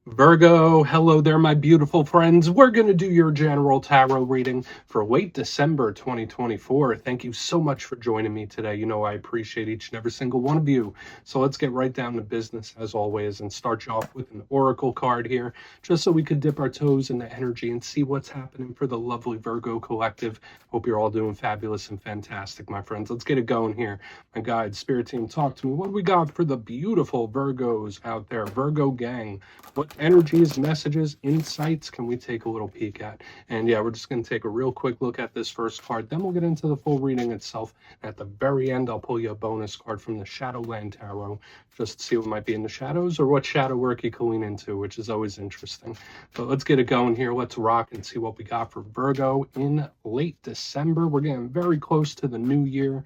Virgo, hello there, my beautiful friends. We're going to do your general tarot reading for late December 2024. Thank you so much for joining me today. You know, I appreciate each and every single one of you. So let's get right down to business as always and start you off with an oracle card here, just so we could dip our toes in the energy and see what's happening for the lovely Virgo collective. Hope you're all doing fabulous and fantastic, my friends. Let's get it going here. My guide, spirit team, talk to me. What do we got for the beautiful Virgos out there? Virgo gang. What energies, messages, insights can we take a little peek at? And yeah, we're just going to take a real quick look at this first card. Then we'll get into the full reading itself. At the very end, I'll pull you a bonus card from the Shadowland Tarot, just to see what might be in the shadows or what shadow work you can lean into, which is always interesting. But let's get it going here. Let's rock and see what we got for Virgo in late December. We're getting very close to the new year.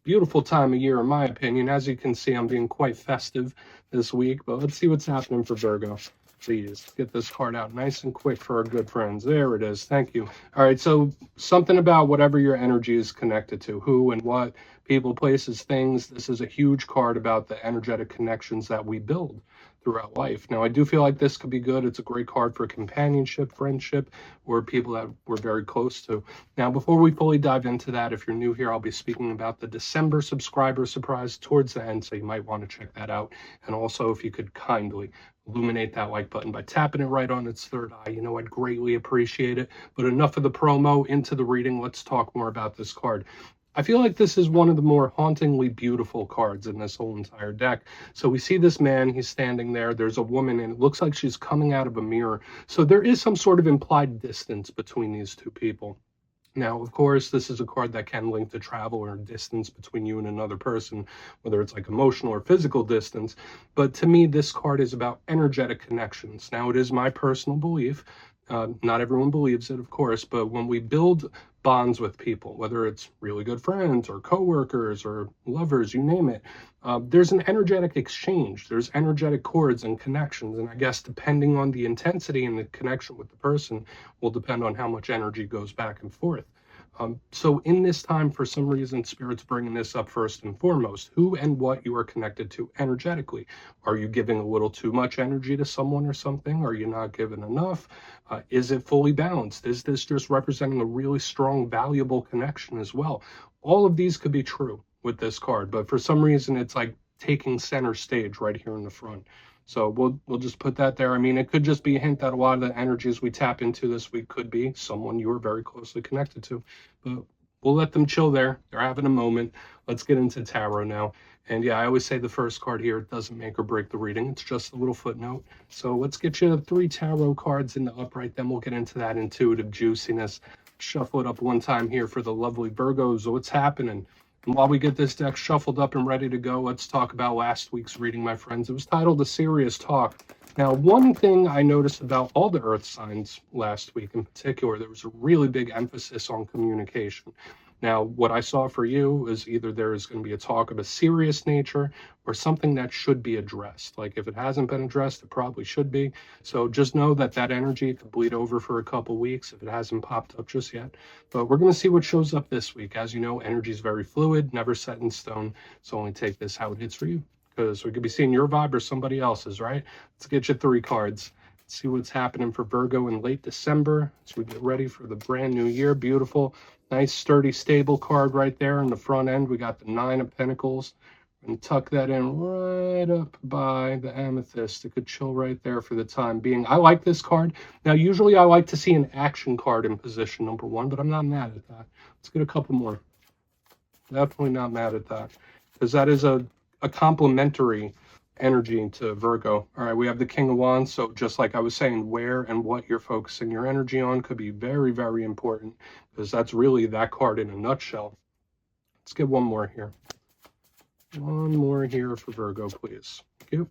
Beautiful time of year, in my opinion. As you can see, I'm being quite festive this week, but let's see what's happening for Virgo. Please get this card out nice and quick for our good friends. There it is. Thank you. All right, so something about whatever your energy is connected to, who and what, people, places, things. This is a huge card about the energetic connections that we build throughout life. Now, I do feel like this could be good. It's a great card for companionship, friendship, or people that we're very close to. Now, before we fully dive into that, if you're new here, I'll be speaking about the December subscriber surprise towards the end, so you might want to check that out. And also, if you could kindly illuminate that like button by tapping it right on its third eye, you know, I'd greatly appreciate it. But enough of the promo, into the reading. Let's talk more about this card. I feel like this is one of the more hauntingly beautiful cards in this whole entire deck. So we see this man, he's standing there. There's a woman, and it looks like she's coming out of a mirror. So there is some sort of implied distance between these two people. Now, of course, this is a card that can link to travel or distance between you and another person, whether it's like emotional or physical distance. But to me, this card is about energetic connections. Now, it is my personal belief. Not everyone believes it, of course, but when we build bonds with people, whether it's really good friends or coworkers or lovers, you name it, there's an energetic exchange. There's energetic cords and connections. And I guess depending on the intensity and the connection with the person will depend on how much energy goes back and forth. So in this time, for some reason, Spirit's bringing this up first and foremost. Who and what you are connected to energetically. Are you giving a little too much energy to someone or something? Are you not giving enough? Is it fully balanced? Is this just representing a really strong, valuable connection as well? All of these could be true with this card, but for some reason, it's like taking center stage right here in the front. So we'll just put that there. I mean, it could just be a hint that a lot of the energies we tap into this week could be someone you are very closely connected to. But we'll let them chill there. They're having a moment. Let's get into tarot now. And yeah, I always say the first card here doesn't make or break the reading. It's just a little footnote. So let's get you 3 tarot cards in the upright. Then we'll get into that intuitive juiciness. Shuffle it up one time here for the lovely Virgos. What's happening? And while we get this deck shuffled up and ready to go, let's talk about last week's reading, my friends. It was titled A Serious Talk. Now, one thing I noticed about all the earth signs last week in particular, there was a really big emphasis on communication. Now, what I saw for you is either there is going to be a talk of a serious nature or something that should be addressed. Like if it hasn't been addressed, it probably should be. So just know that that energy could bleed over for a couple weeks if it hasn't popped up just yet. But we're going to see what shows up this week. As you know, energy is very fluid, never set in stone. So only take this how it hits for you, because we could be seeing your vibe or somebody else's, right? Let's get you 3 cards. See what's happening for Virgo in late December as we get ready for the brand new year. Beautiful, nice, sturdy, stable card right there in the front end. We got the 9 of Pentacles. And tuck that in right up by the amethyst. It could chill right there for the time being. I like this card. Now, usually I like to see an action card in position number 1, but I'm not mad at that. Let's get a couple more. Definitely not mad at that, because that is a complementary energy to Virgo. All right, we have the King of Wands. So just like I was saying, where and what you're focusing your energy on could be very, very important, because that's really that card in a nutshell. Let's get one more here. One more here for Virgo, please. Thank you.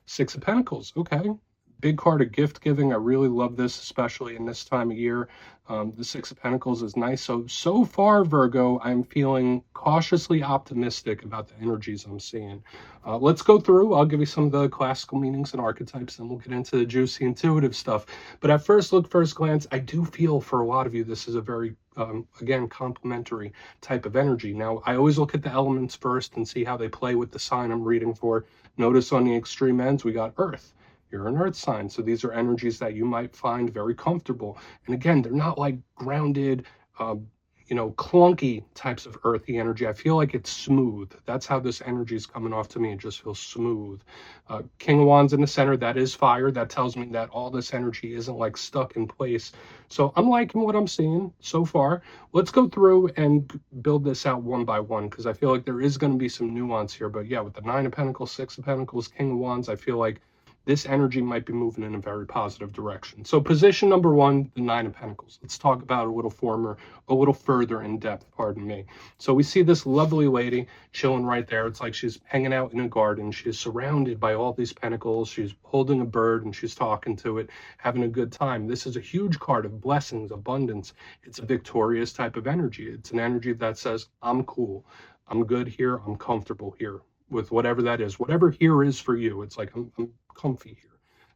6 of Pentacles. Okay. Big card of gift giving. I really love this, especially in this time of year. The 6 of Pentacles is nice. So far, Virgo, I'm feeling cautiously optimistic about the energies I'm seeing. Let's go through. I'll give you some of the classical meanings and archetypes, and we'll get into the juicy intuitive stuff. But at first look, first glance, I do feel for a lot of you, this is a very, again, complementary type of energy. Now, I always look at the elements first and see how they play with the sign I'm reading for. Notice on the extreme ends, we got Earth. you're an earth sign. So these are energies that you might find very comfortable. And again, they're not like grounded, clunky types of earthy energy. I feel like it's smooth. That's how this energy is coming off to me. It just feels smooth. King of Wands in the center, that is fire. That tells me that all this energy isn't like stuck in place. So I'm liking what I'm seeing so far. Let's go through and build this out one by one, because I feel like there is going to be some nuance here. But yeah, with the Nine of Pentacles, Six of Pentacles, King of Wands, I feel like this energy might be moving in a very positive direction. So position number one, the Nine of Pentacles. Let's talk about it a little further in depth, pardon me. So we see this lovely lady chilling right there. It's like she's hanging out in a garden. She is surrounded by all these pentacles. She's holding a bird and she's talking to it, having a good time. This is a huge card of blessings, abundance. It's a victorious type of energy. It's an energy that says, I'm cool. I'm good here. I'm comfortable here with whatever that is. Whatever here is for you. It's like, I'm comfy here.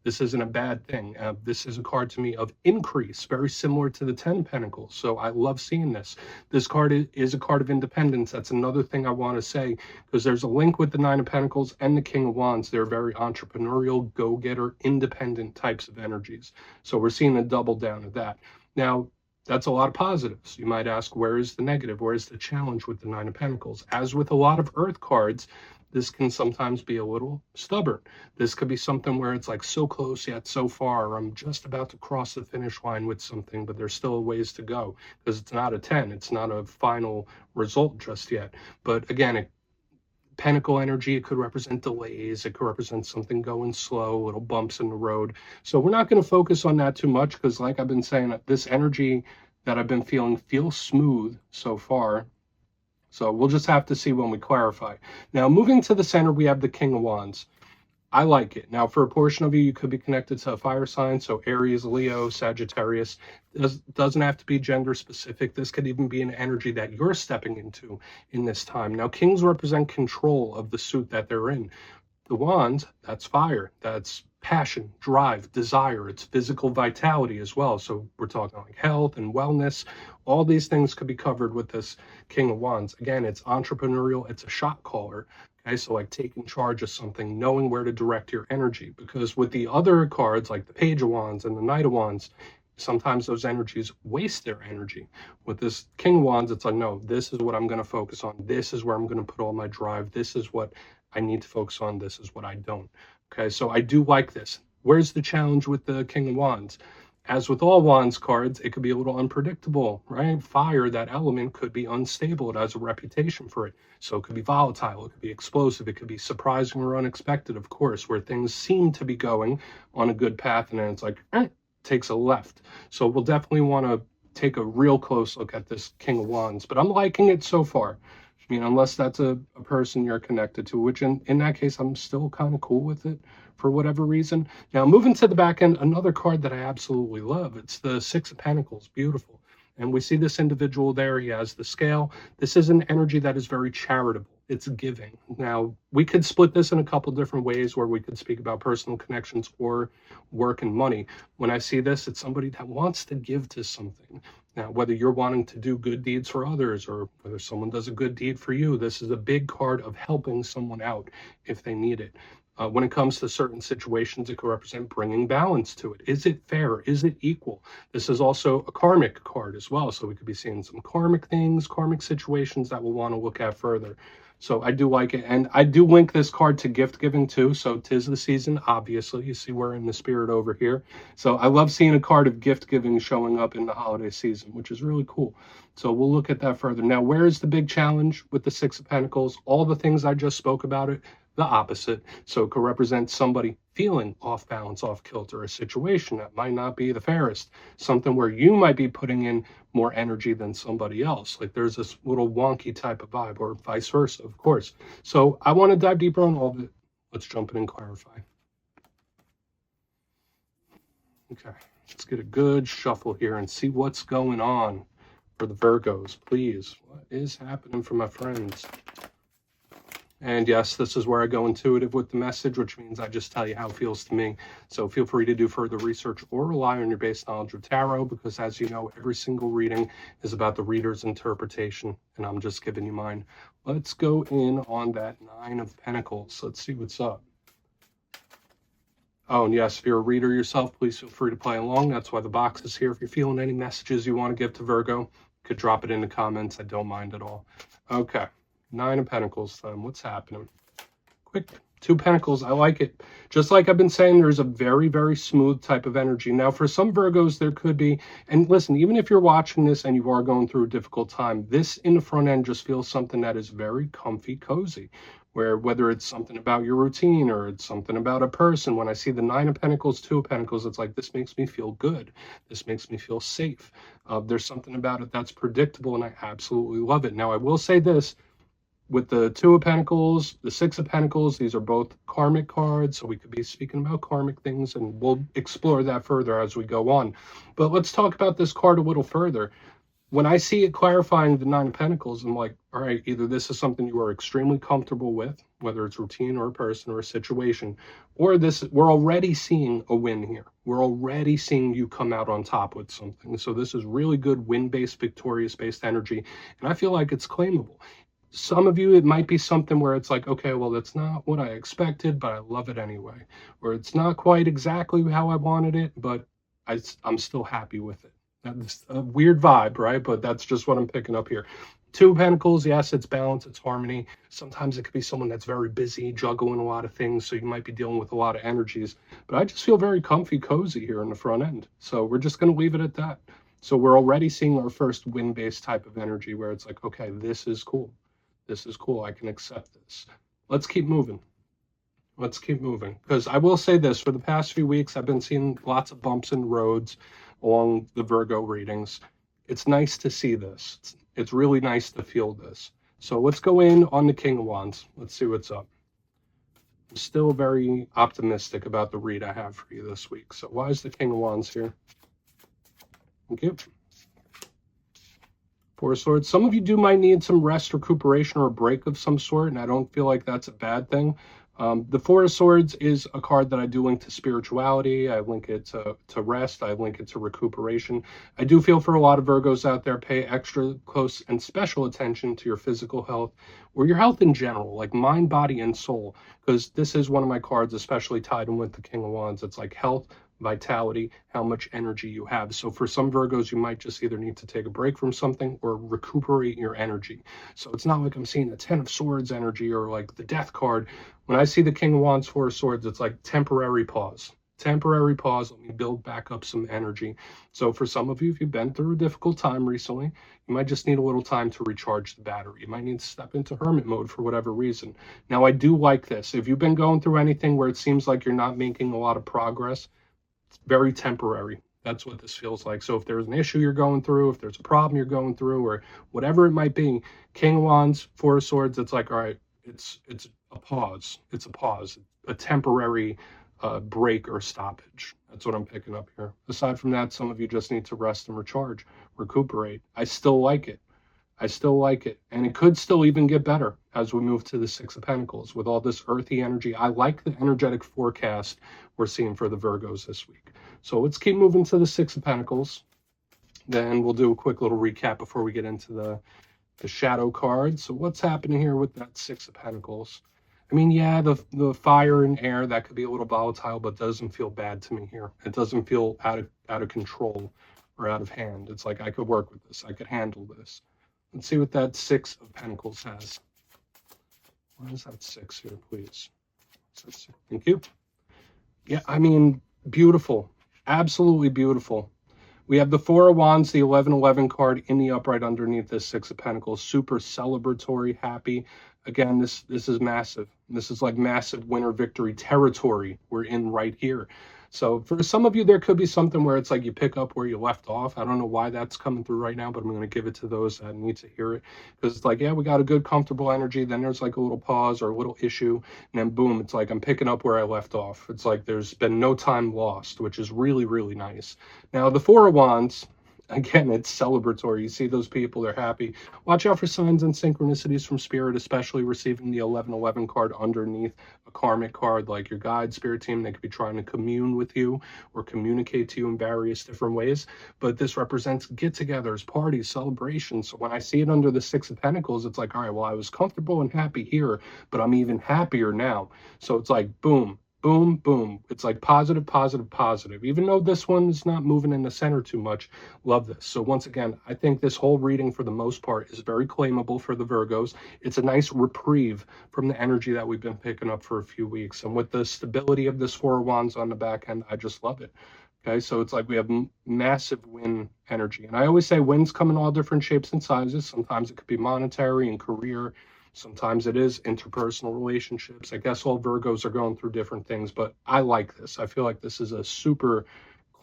This isn't a bad thing. This is a card to me of increase, very similar to the 10 Pentacles. So I love seeing this. This card is a card of independence. That's another thing I want to say, because there's a link with the 9 of Pentacles and the King of Wands. They're very entrepreneurial, go-getter, independent types of energies. So we're seeing a double down of that. Now, that's a lot of positives. You might ask, where is the negative? Where is the challenge with the 9 of Pentacles? As with a lot of Earth cards, this can sometimes be a little stubborn. This could be something where it's like so close yet so far, or I'm just about to cross the finish line with something, but there's still a ways to go, because it's not a 10. It's not a final result just yet. But again, Pentacle energy, it could represent delays. It could represent something going slow, little bumps in the road. So we're not going to focus on that too much, because like I've been saying, this energy that I've been feeling feels smooth so far. So we'll just have to see when we clarify. Now, moving to the center, we have the King of Wands. I like it. Now, for a portion of you, you could be connected to a fire sign, so Aries, Leo, Sagittarius. Doesn't have to be gender specific. This could even be an energy that you're stepping into in this time. Now, kings represent control of the suit that they're in. The wands, that's fire. That's passion, drive, desire. It's physical vitality as well. So we're talking like health and wellness. All these things could be covered with this King of Wands. Again, it's entrepreneurial. It's a shot caller. Okay, so like taking charge of something, knowing where to direct your energy. Because with the other cards, like the Page of Wands and the Knight of Wands, sometimes those energies waste their energy. With this King of Wands, it's like, no, this is what I'm going to focus on. This is where I'm going to put all my drive. This is what I need to focus on. This is what I don't. Okay, so I do like this. Where's the challenge with the King of Wands? As with all Wands cards, it could be a little unpredictable, right? Fire, that element, could be unstable. It has a reputation for it. So it could be volatile. It could be explosive. It could be surprising or unexpected, of course, where things seem to be going on a good path and then it's like, takes a left. So we'll definitely want to take a real close look at this King of Wands. But I'm liking it so far. I mean, unless that's a person you're connected to, which in that case, I'm still kind of cool with it for whatever reason. Now, moving to the back end, another card that I absolutely love. It's the Six of Pentacles. Beautiful. And we see this individual there. He has the scale. This is an energy that is very charitable. It's giving. Now, we could split this in a couple different ways, where we could speak about personal connections or work and money. When I see this, it's somebody that wants to give to something. Now, whether you're wanting to do good deeds for others or whether someone does a good deed for you, this is a big card of helping someone out if they need it. When it comes to certain situations, it could represent bringing balance to it. Is it fair? Is it equal? This is also a karmic card as well. So we could be seeing some karmic things, karmic situations that we'll want to look at further. So I do like it. And I do link this card to gift giving too. So 'tis the season, obviously. You see we're in the spirit over here. So I love seeing a card of gift giving showing up in the holiday season, which is really cool. So we'll look at that further. Now, where is the big challenge with the Six of Pentacles? All the things I just spoke about it, the opposite. So it could represent somebody feeling off balance, off kilter, a situation that might not be the fairest, something where you might be putting in more energy than somebody else. Like there's this little wonky type of vibe, or vice versa, of course. So I want to dive deeper on all of it. Let's jump in and clarify. Okay, let's get a good shuffle here and see what's going on for the Virgos, please. What is happening for my friends? And yes, this is where I go intuitive with the message, which means I just tell you how it feels to me. So feel free to do further research or rely on your base knowledge of tarot, because as you know, every single reading is about the reader's interpretation, and I'm just giving you mine. Let's go in on that Nine of Pentacles. Let's see what's up. Oh, and yes, if you're a reader yourself, please feel free to play along. That's why the box is here. If you're feeling any messages you want to give to Virgo, you could drop it in the comments. I don't mind at all. Okay, Nine of Pentacles time. What's happening? Quick, Two Pentacles. I like it. Just like I've been saying, there's a very, very smooth type of energy. Now, for some Virgos, there could be, and listen, even if you're watching this and you are going through a difficult time, this in the front end just feels something that is very comfy, cozy, where whether it's something about your routine or it's something about a person, when I see the Nine of Pentacles, Two of Pentacles, it's like, this makes me feel good. This makes me feel safe. There's something about it that's predictable, and I absolutely love it. Now, I will say this, with the Two of Pentacles, the Six of Pentacles, these are both karmic cards, so we could be speaking about karmic things, and we'll explore that further as we go on. But let's talk about this card a little further. When I see it clarifying the Nine of Pentacles, I'm like, all right, either this is something you are extremely comfortable with, whether it's routine or a person or a situation, or this, we're already seeing a win here. We're already seeing you come out on top with something. So this is really good win-based, victorious-based energy, and I feel like it's claimable. Some of you, it might be something where it's like, okay, well, that's not what I expected, but I love it anyway. Or it's not quite exactly how I wanted it, but I'm still happy with it. That's a weird vibe, right? But that's just what I'm picking up here. Two of Pentacles, yes, it's balance, it's harmony. Sometimes it could be someone that's very busy, juggling a lot of things, so you might be dealing with a lot of energies. But I just feel very comfy, cozy here in the front end. So we're just going to leave it at that. So we're already seeing our first win-based type of energy where it's like, okay, this is cool. This is cool. I can accept this. Let's keep moving. Let's keep moving. Because I will say this, for the past few weeks, I've been seeing lots of bumps in the roads along the Virgo readings. It's nice to see this. It's really nice to feel this. So let's go in on the King of Wands. Let's see what's up. I'm still very optimistic about the read I have for you this week. So why is the King of Wands here? Thank you. Four of Swords. Some of you might need some rest, recuperation, or a break of some sort, and I don't feel like that's a bad thing. The Four of Swords is a card that I do link to spirituality. I link it to rest. I link it to recuperation. I do feel for a lot of Virgos out there, pay extra close and special attention to your physical health or your health in general, like mind, body, and soul, because this is one of my cards, especially tied in with the King of Wands. It's like health, vitality, how much energy you have. So for some Virgos, you might just either need to take a break from something or recuperate your energy. So it's not like I'm seeing a Ten of Swords energy or like the Death card. When I see the King of Wands, Four of Swords, it's like temporary pause. Temporary pause, let me build back up some energy. So for some of you, if you've been through a difficult time recently, you might just need a little time to recharge the battery. You might need to step into hermit mode for whatever reason. Now, I do like this. If you've been going through anything where it seems like you're not making a lot of progress, it's very temporary. That's what this feels like. So if there's an issue you're going through, if there's a problem you're going through, or whatever it might be, King of Wands, Four of Swords, it's like, all right, it's a pause. It's a pause, a temporary break or stoppage. That's what I'm picking up here. Aside from that, some of you just need to rest and recharge, recuperate. I still like it. I still like it. And it could still even get better as we move to the Six of Pentacles with all this earthy energy. I like the energetic forecast we're seeing for the Virgos this week. So let's keep moving to the Six of Pentacles. Then we'll do a quick little recap before we get into the shadow card. So what's happening here with that Six of Pentacles? I mean, yeah, the fire and air, that could be a little volatile, but doesn't feel bad to me here. It doesn't feel out of control or out of hand. It's like I could work with this. I could handle this. Let's see what that Six of Pentacles has. Why is that six here, please? Thank you. Yeah, I mean, beautiful. Absolutely beautiful. We have the Four of Wands, the 1111 card in the upright underneath this Six of Pentacles. Super celebratory, happy. Again, this is massive. This is like massive winner victory territory we're in right here. So for some of you, there could be something where it's like you pick up where you left off. I don't know why that's coming through right now, but I'm going to give it to those that need to hear it. Because it's like, yeah, we got a good, comfortable energy. Then there's like a little pause or a little issue. And then boom, it's like I'm picking up where I left off. It's like there's been no time lost, which is really, really nice. Now, the Four of Wands, again, it's celebratory. You see those people, they're happy. Watch out for signs and synchronicities from Spirit, especially receiving the 1111 card underneath a karmic card, like your guide, spirit team. They could be trying to commune with you or communicate to you in various different ways. But this represents get-togethers, parties, celebrations. So when I see it under the Six of Pentacles, it's like, all right, well, I was comfortable and happy here, but I'm even happier now. So it's like, boom. boom, boom. It's like positive, positive, positive. Even though this one's not moving in the center too much, love this. So once again, I think this whole reading for the most part is very claimable for the Virgos. It's a nice reprieve from the energy that we've been picking up for a few weeks. And with the stability of this Four of Wands on the back end, I just love it. Okay, so it's like we have massive win energy. And I always say wins come in all different shapes and sizes. Sometimes it could be monetary and career. Sometimes it is interpersonal relationships. I guess all Virgos are going through different things, but I like this. I feel like this is a super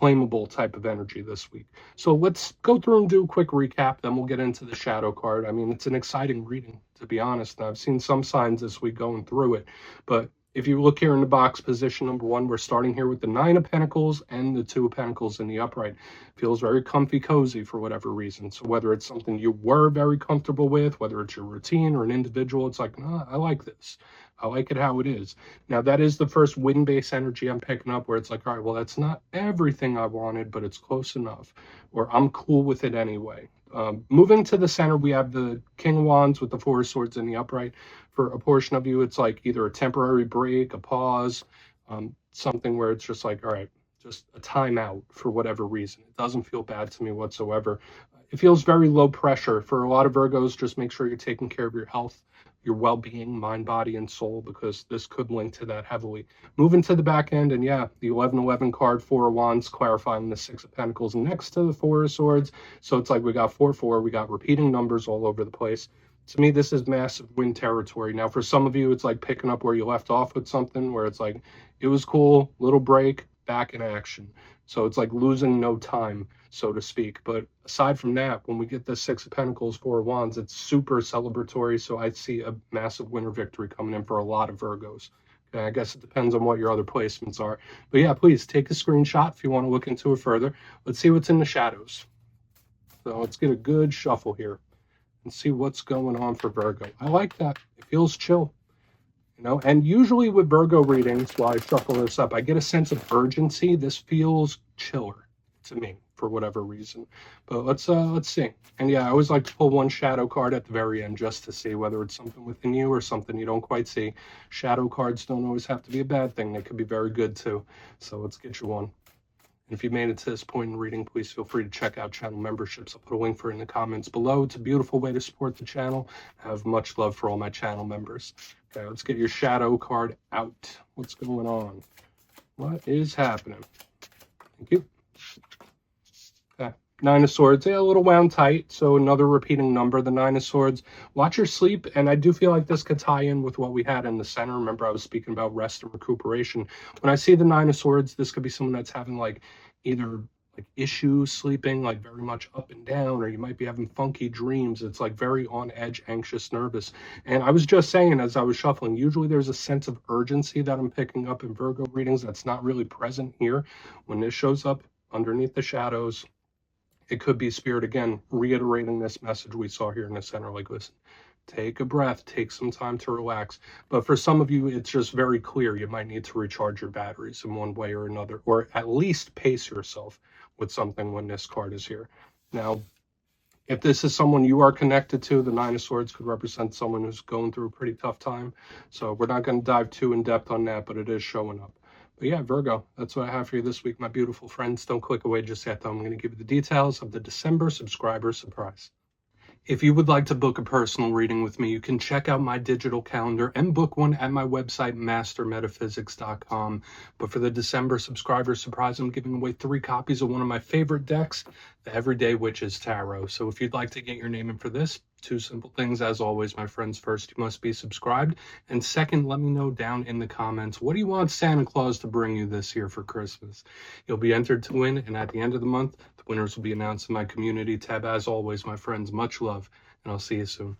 claimable type of energy this week. So let's go through and do a quick recap, then we'll get into the shadow card. I mean, it's an exciting reading, to be honest. And I've seen some signs this week going through it, but if you look here in the box, position number 1, we're starting here with the Nine of Pentacles and the Two of Pentacles in the upright. Feels very comfy, cozy for whatever reason. So whether it's something you were very comfortable with, whether it's your routine or an individual, it's like, no, I like this. I like it how it is. Now, that is the first wind-based energy I'm picking up where it's like, all right, well, that's not everything I wanted, but it's close enough, or I'm cool with it anyway. Moving to the center, we have the King of Wands with the Four of Swords in the upright. For a portion of you, it's like either a temporary break, a pause, something where it's just like, all right, just a timeout for whatever reason. It doesn't feel bad to me whatsoever. It feels very low pressure. For a lot of Virgos, just make sure you're taking care of your health, your well-being, mind, body, and soul, because this could link to that heavily. Moving to the back end, and yeah, the 11-11 card, Four of Wands, clarifying the Six of Pentacles next to the Four of Swords. So it's like we got 4-4, we got repeating numbers all over the place. To me, this is massive win territory. Now, for some of you, it's like picking up where you left off with something, where it's like, it was cool, little break, back in action. So it's like losing no time, so to speak. But aside from that, when we get the Six of Pentacles, Four of Wands, it's super celebratory. So I see a massive winner victory coming in for a lot of Virgos. Okay, I guess it depends on what your other placements are. But yeah, please take a screenshot if you want to look into it further. Let's see what's in the shadows. So let's get a good shuffle here and see what's going on for Virgo. I like that. It feels chill. You know, and usually with Virgo readings, while I shuffle this up, I get a sense of urgency. This feels chiller to me for whatever reason. But let's see. And yeah, I always like to pull one shadow card at the very end just to see whether it's something within you or something you don't quite see. Shadow cards don't always have to be a bad thing. They could be very good too. So let's get you one. And if you made it to this point in reading, please feel free to check out channel memberships. I'll put a link for it in the comments below. It's a beautiful way to support the channel. I have much love for all my channel members. Okay, let's get your shadow card out. What's going on? What is happening? Thank you. Okay, Nine of Swords. Yeah, a little wound tight. So another repeating number, the Nine of Swords. Watch your sleep. And I do feel like this could tie in with what we had in the center. Remember, I was speaking about rest and recuperation. When I see the Nine of Swords, this could be someone that's having like either like issues sleeping, like very much up and down, or you might be having funky dreams. It's like very on edge, anxious, nervous. And I was just saying as I was shuffling, usually there's a sense of urgency that I'm picking up in Virgo readings that's not really present here. When this shows up underneath the shadows, it could be Spirit again reiterating this message we saw here in the center, like, listen, take a breath, take some time to relax. But for some of you, it's just very clear you might need to recharge your batteries in one way or another, or at least pace yourself with something when this card is here. Now, if this is someone you are connected to, the Nine of Swords could represent someone who's going through a pretty tough time. So we're not going to dive too in depth on that, but it is showing up. But yeah, Virgo, that's what I have for you this week, my beautiful friends. Don't click away just yet, though. I'm going to give you the details of the December subscriber surprise. If you would like to book a personal reading with me, you can check out my digital calendar and book one at my website, mastermetaphysics.com. But for the December subscriber surprise, I'm giving away 3 copies of one of my favorite decks, the Everyday Witches Tarot. So if you'd like to get your name in for this, 2 simple things, as always, my friends. First, you must be subscribed. And second, let me know down in the comments, what do you want Santa Claus to bring you this year for Christmas? You'll be entered to win, and at the end of the month, the winners will be announced in my community tab. As always, my friends, much love, and I'll see you soon.